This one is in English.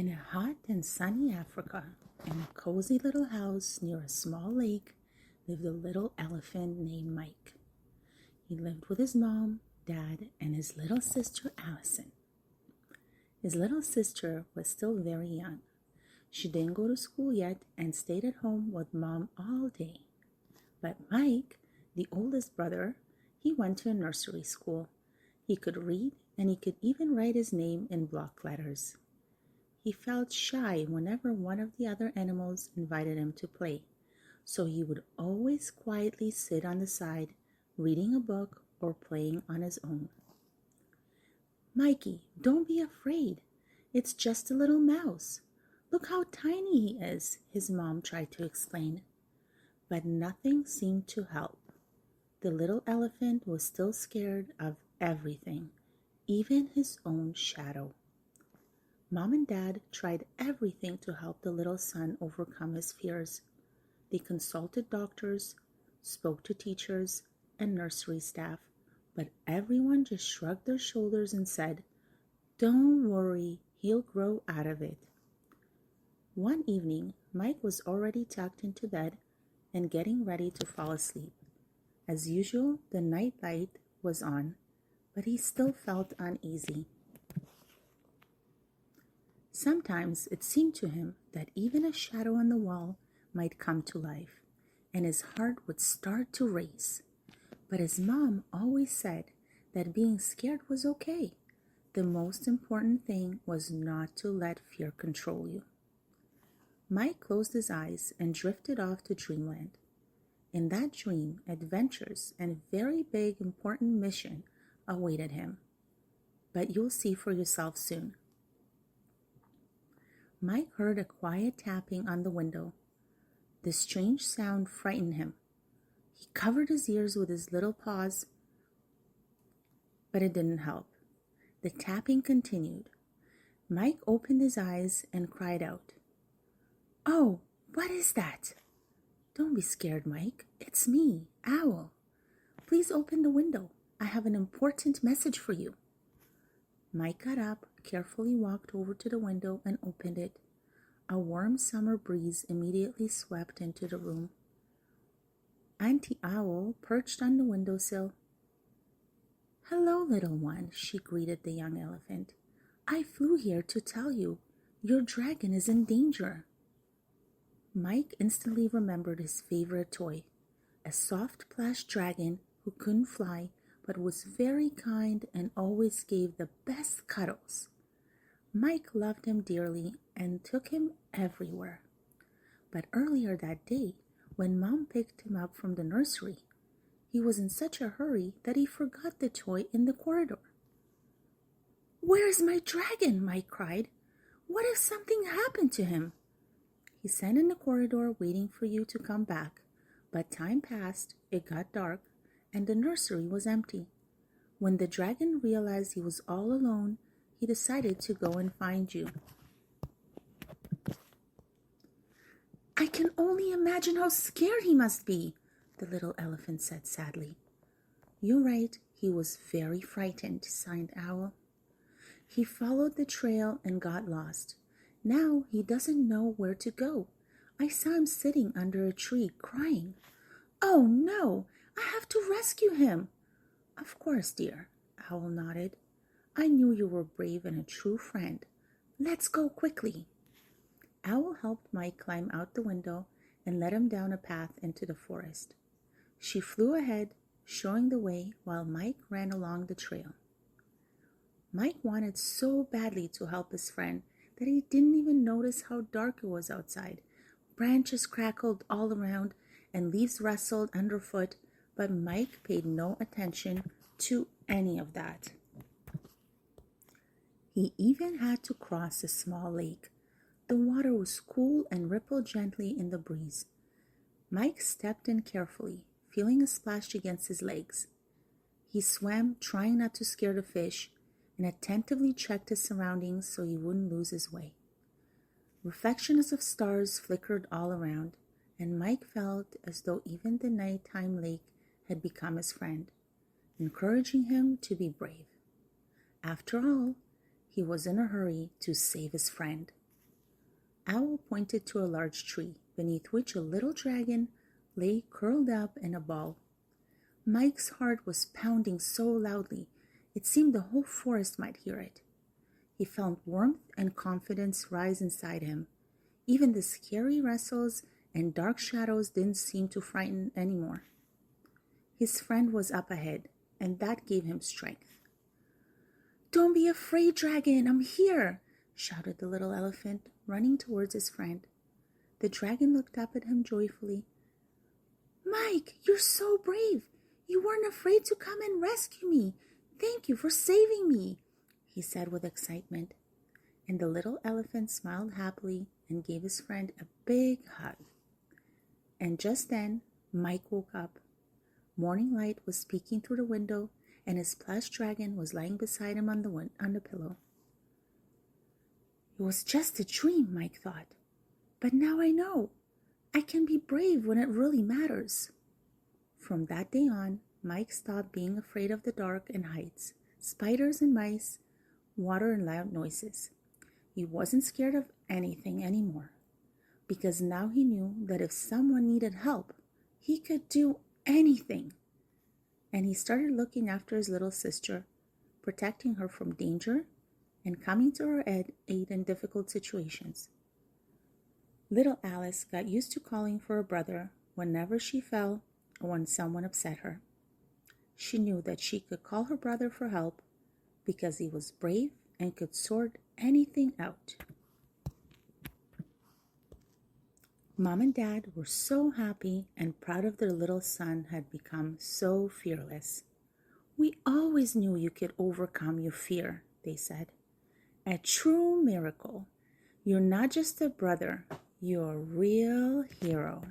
In a hot and sunny Africa, in a cozy little house near a small lake, lived a little elephant named Mike. He lived with his mom, dad, and his little sister Allison. His little sister was still very young. She didn't go to school yet and stayed at home with mom all day. But Mike, the oldest brother, he went to a nursery school. He could read and he could even write his name in block letters. He felt shy whenever one of the other animals invited him to play, so he would always quietly sit on the side, reading a book or playing on his own. "Mikey, don't be afraid. It's just a little mouse. Look how tiny he is," his mom tried to explain. But nothing seemed to help. The little elephant was still scared of everything, even his own shadow. Mom and Dad tried everything to help the little son overcome his fears. They consulted doctors, spoke to teachers and nursery staff, but everyone just shrugged their shoulders and said, "Don't worry, he'll grow out of it." One evening, Mike was already tucked into bed and getting ready to fall asleep. As usual, the night light was on, but he still felt uneasy. Sometimes it seemed to him that even a shadow on the wall might come to life, and his heart would start to race. But his mom always said that being scared was okay. The most important thing was not to let fear control you. Mike closed his eyes and drifted off to dreamland. In that dream, adventures and a very big important mission awaited him. But you'll see for yourself soon. Mike heard a quiet tapping on the window. The strange sound frightened him. He covered his ears with his little paws, but it didn't help. The tapping continued. Mike opened his eyes and cried out, "Oh, what is that?" "Don't be scared, Mike. It's me, Owl. Please open the window. I have an important message for you." Mike got up, carefully walked over to the window and opened it. A warm summer breeze immediately swept into the room. Auntie Owl perched on the windowsill. "Hello, little one," she greeted the young elephant. "I flew here to tell you your dragon is in danger." Mike instantly remembered his favorite toy, a soft plush dragon who couldn't fly but was very kind and always gave the best cuddles. Mike loved him dearly and took him everywhere. But earlier that day, when Mom picked him up from the nursery, he was in such a hurry that he forgot the toy in the corridor. "Where's my dragon?" Mike cried. "What if something happened to him?" He sat in the corridor waiting for you to come back, but time passed, it got dark, and the nursery was empty. When the dragon realized he was all alone, he decided to go and find you. "I can only imagine how scared he must be," the little elephant said sadly. "You're right, he was very frightened," sighed Owl. "He followed the trail and got lost. Now he doesn't know where to go. I saw him sitting under a tree crying. Oh no, I have to rescue him." "Of course, dear," Owl nodded. "I knew you were brave and a true friend. Let's go quickly." Owl helped Mike climb out the window and led him down a path into the forest. She flew ahead, showing the way while Mike ran along the trail. Mike wanted so badly to help his friend that he didn't even notice how dark it was outside. Branches crackled all around and leaves rustled underfoot, but Mike paid no attention to any of that. He even had to cross a small lake. The water was cool and rippled gently in the breeze. Mike stepped in carefully, feeling a splash against his legs. He swam, trying not to scare the fish, and attentively checked his surroundings so he wouldn't lose his way. Reflections of stars flickered all around, and Mike felt as though even the nighttime lake had become his friend, encouraging him to be brave. After all, he was in a hurry to save his friend. Owl pointed to a large tree, beneath which a little dragon lay curled up in a ball. Mike's heart was pounding so loudly, it seemed the whole forest might hear it. He felt warmth and confidence rise inside him. Even the scary rustles and dark shadows didn't seem to frighten anymore. His friend was up ahead, and that gave him strength. "Don't be afraid, dragon, I'm here," shouted the little elephant, running towards his friend. The dragon looked up at him joyfully. "Mike, you're so brave. You weren't afraid to come and rescue me. Thank you for saving me," he said with excitement. And the little elephant smiled happily and gave his friend a big hug. And just then, Mike woke up. Morning light was peeking through the window, and his plush dragon was lying beside him on the pillow. It was just a dream, Mike thought. But now I know. I can be brave when it really matters. From that day on, Mike stopped being afraid of the dark and heights, spiders and mice, water and loud noises. He wasn't scared of anything anymore, because now he knew that if someone needed help, he could do anything. And he started looking after his little sister, protecting her from danger and coming to her aid in difficult situations. Little Alice got used to calling for her brother whenever she fell or when someone upset her. She knew that she could call her brother for help because he was brave and could sort anything out. Mom and Dad were so happy and proud of their little son had become so fearless. "We always knew you could overcome your fear," they said. "A true miracle. You're not just a brother, you're a real hero."